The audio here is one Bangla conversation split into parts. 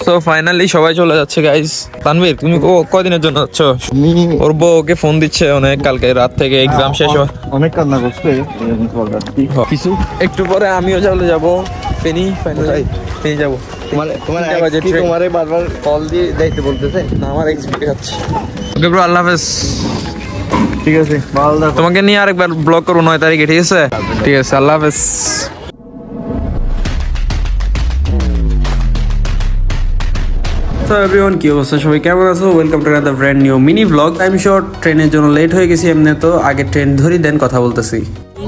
তো ফাইনালি সবাই চলে যাচ্ছে গাইস। তানভীর তুমি কয়দিনের জন্য যাচ্ছ? ওর বউকে ফোন দিচ্ছে অনেক, কালকে রাত থেকে এক্সাম শেষ হয়, অনেক কান্না করছে। কিছু একটু পরে আমিও চলে যাব ফেনী। ফাইনালি ফেনী যাব। তোমারে বারবার কল দিয়ে যাইতে বলতেছে না, আমার এক্সপিরিয়েন্স আছে। ওকে ব্রো, আল্লাহ হাফেজ। ঠিক আছে, ভালো থাকো। তোমাকে নিয়ে আরেকবার ব্লগ করবো 9 তারিখে, ঠিক আছে? ঠিক আছে, আল্লাহ হাফেজ। তো এভরিওয়ান, কি অবস্থা সবাই, কেমন আছো? Welcome to another brand new mini blog. Time short, ট্রেনের জন্য লেট হয়ে গেছি এমনি, তো আগে ট্রেন ধরি দেন কথা বলতেছি।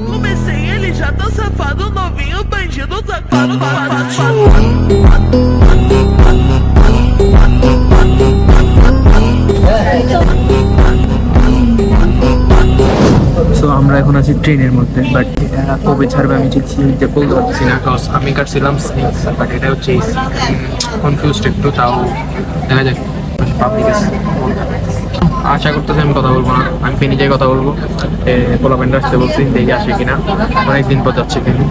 Comecei, ele já tá safado, novinho, bandido, safado, so আমরা এখন আছি ট্রেনের মধ্যে, বাট এটা কবে ছাড়বে আমি ঠিক বলতে পারছি না, কজ আমি কাটছিলাম স্নেক্স, বাট এটা হচ্ছে এসি। কনফিউজড একটু, তাও দেখা যাক। পাবলিক আশা করতেছি আমি কথা বলবো না, আমি ফেনী যাই কথা বলবো। পোলাপেন্ড আসতে বলছি, দেখি আসে কিনা। অনেকদিন পর যাচ্ছি ফেনী,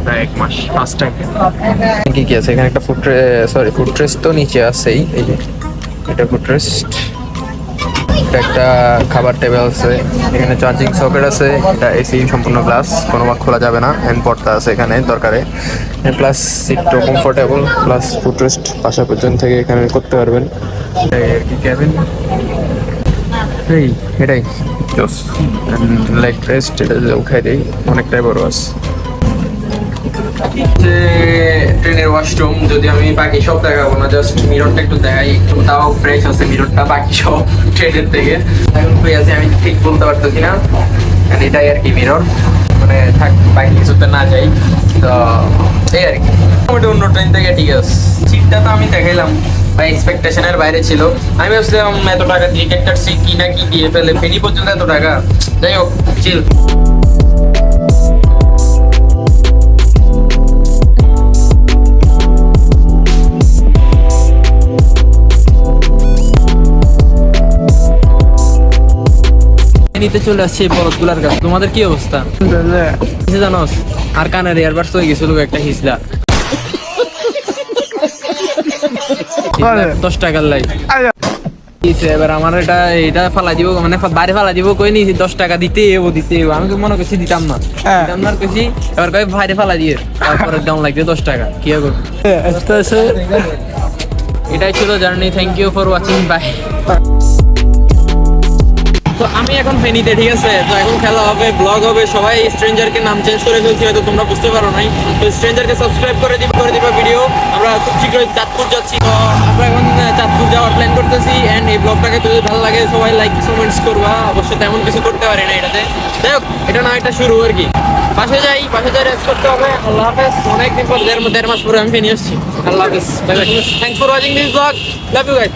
প্রায় 1 মাস, ফার্স্ট টাইম। কি কি আছে এখানে? একটা ফুড ট্রেস্ট তো নিচে আছেই, এই যে এটা ফুড ট্রেস্ট। একটা খাবার টেবিল আছে, এখানে চার্জিং সকেট আছে, এটা এসি সম্পূর্ণ গ্লাস, কোনো ভাগ খোলা যাবে না। হ্যান্ড পর্দা আছে এখানে দরকারে, প্লাস সিটও কমফোর্টেবল, প্লাস ফুড রেস্ট পাশা পর্যন্ত থেকে এখানে করতে পারবেন। এটাই আর কি ক্যাবিন, এটাই জোস। লেগ রেস্ট এটা উঠাই দেই, অনেকটাই বড় আছে। ট্রেনের ওয়াশরুম, যদি আমি বাকি সব দেখাবো না, জাস্ট মিররটা একটু দেখাই, একটু তাও ফ্রেশ আছে মিররটা, বাকি সব ট্রেনের থেকে এখন কই আছে আমি ঠিক বলতে পারতেছি না। এটাই আর কি মিরর, মানে থাক বাকি কিছুতে না যাই, তো এই আর কি। মোটামুটি অন্য ট্রেন থেকে ঠিক আছে। সিটটা তো আমি দেখাইলাম, বা এক্সপেকটেশনের বাইরে ছিল। আমি ভাবছিলাম এত টাকা দিয়ে একটা সিট কি না কি দিয়ে ফেলে, ফেনী পর্যন্ত এত টাকা। যাই হোক, চিল। নিতে চলে আসছে এই বরফগুলার কাছে। তোমাদের কি অবস্থা জানোস? আর কানের এয়ারবাডস হয়ে গেছিল একটা হিসলা 10 টাকার লাই। এবার আমার এটা ফালাই দিব, মানে বাইরে ফালাই দিব, কই নি 10 টাকা দিতে আমি তো মনে করছি দিতাম না, কইছি এবার কই বাইরে ফালাই দিয়ে, তারপরে দাম লাগবে 10 টাকা। কি হবে? এটাই ছিল journey. Thank you for watching, bye. তো আমি এখন ফেনীতে, ঠিক আছে? তো এখন খেলা হবে, ব্লগ হবে। সবাই স্ট্রেঞ্জারকে নাম চেঞ্জ করে ফেলছি, হয়তো তোমরা বুঝতে পারো নাই। তো স্ট্রেঞ্জারকে সাবস্ক্রাইব করে দিবা ভিডিও। আমরা খুব শীঘ্রই চাঁদপুর যাচ্ছি, তো আমরা এখন চাঁদপুর যাওয়ার প্ল্যান করতেছি। অ্যান্ড এই ব্লগটাকে যদি ভালো লাগে সবাই লাইক কমেন্টস করবা। অবশ্যই তেমন কিছু করতে পারি না এটাতে, যাই হোক, এটা না একটা শুরু আর কি। পাশে যাই রেস্ট করতে হবে। আল্লাহ হাফেজ। অনেকদিন পর, দেড় মাস পরে আমি ফেনী আসছি। আল্লাহ হাফেজ, bye bye. Thanks for watching this blog, love you guys.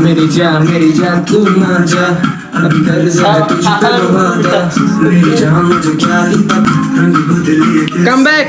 मेरी जान तू ना जा, अब कर जा तुझ पे वादा, मेरी जान मुझे क्या ही पता, रंग बदलिए। Come back.